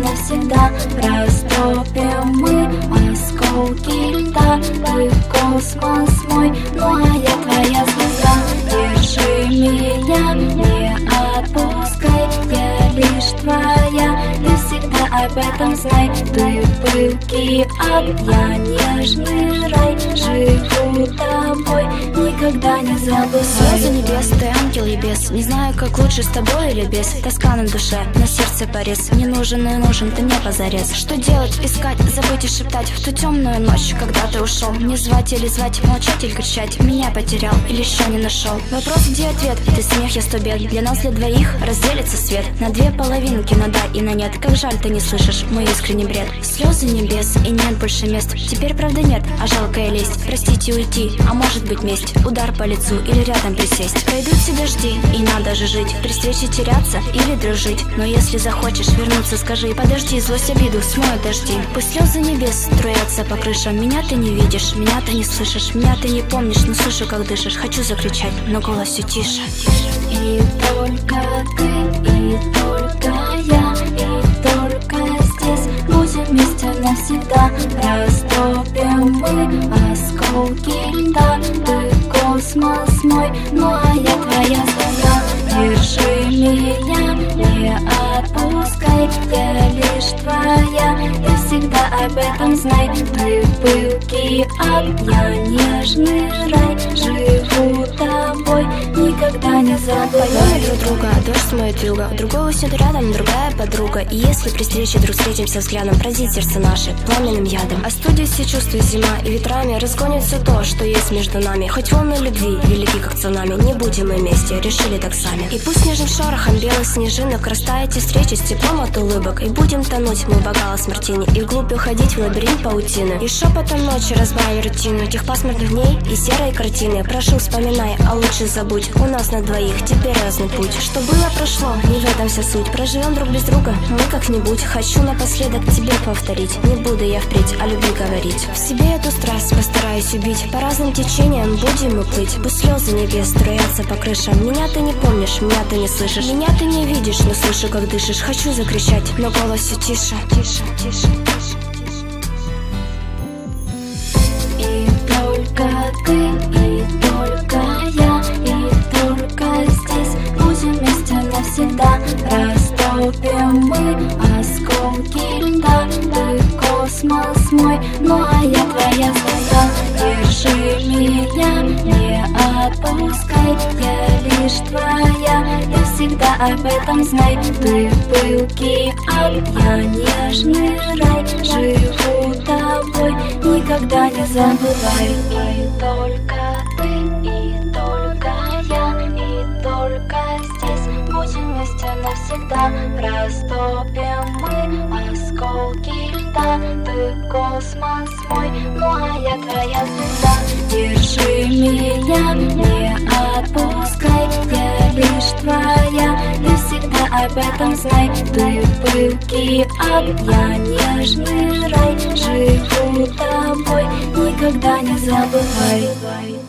Навсегда растопим мы осколки льда. Ты космос мой, ну а я твоя звезда. Держи меня, не отпускай, я лишь твоя. Ты всегда об этом знай. Ты пылкий ад, я нежный рай. Живу тобой, никогда не забывай. Слезы небес, ты ангел и бес. Не знаю, как лучше с тобой или без. Тоска на душе, на сердце порез. Не нужен и нужен ты мне позарез. Что делать, искать, забыть и шептать в ту темную ночь, когда ты ушел. Не звать или звать, молчать или кричать. Меня потерял или еще не нашел. Вопрос, где ответ? Ты смех, я сто бед. Для нас, для двоих разделится свет на две половинки, на да и на нет. Как жаль, ты не слышишь мой искренний бред. Слезы небес и нет больше мест. Теперь правда нет, а жалкая лесть. Простите, уйти, а может быть месть. Удар по лицу или рядом присесть. Пройдут все дожди, и надо же жить. При встрече теряться или дружить. Но если захочешь вернуться, скажи. Подожди, злость обиду смоют дожди. Пусть слезы небес струятся по крышам. Меня ты не видишь, меня ты не слышишь. Меня ты не помнишь, но слышу, как дышишь. Хочу закричать, но голос все тише. И только ты, и только я, и только здесь будем вместе навсегда. Растопим мы осколки льда. Ты космос мой, ну а я твоя звезда. Держи меня, не отпускай, я лишь твоя. Ты всегда об этом знай. Ты пылкий ад, я нежный рай. Живу тобой, никогда не забывай. Поем друг друга, дождь смоет юга. Другого сидит рядом, другая подруга. И если при встрече вдруг встретимся взглядом, пронзит сердце наше пламенным ядом. Остудит все чувства зима, и ветрами разгонит все то, что есть между нами. Хоть волны любви велики, как цунами, не будем мы вместе, решили так сами. И пусть нежным шорохом белых снежинок растает встречи с теплом от улыбок. И будем тонуть мы в бокалы с мартини, и вглубь уходить в лабиринт паутины. И шепотом ночи разбавим рутину тех пасмурных дней и серой картины. Прошу, вспоминай, а лучше забудь. У нас на двоих теперь разный путь. Что было, прошло, не в этом вся суть. Проживем друг без друга, мы как-нибудь. Хочу напоследок тебе повторить. Не буду я впредь о любви говорить. В себе эту страсть постараюсь убить. По разным течениям будем мы плыть. Пусть слезы небес струятся по крышам. Меня ты не помнишь, меня ты не слышишь. Меня ты не видишь, но слышу, как дышишь. Хочу закричать, но голос все тише, тише, тише, тише. И только ты, и только я, и только здесь будем вместе навсегда. Растопим мы осколки льда. Ты космос мой, ну а я твоя звезда. Держи меня, не отпускай, я лишь твоя. Ты всегда об этом знай. Ты пылкий ад, я нежный рай. Живу тобой, никогда не забывай. И только ты, и только я, и только здесь будем вместе навсегда. Растопим мы осколки льда. Ты космос мой, ну а я твоя звезда. Держи меня, не отпускай, я лишь твоя. Ты всегда об этом знай. Ты пылкий ад, я нежный рай. Живу тобой, никогда не забывай.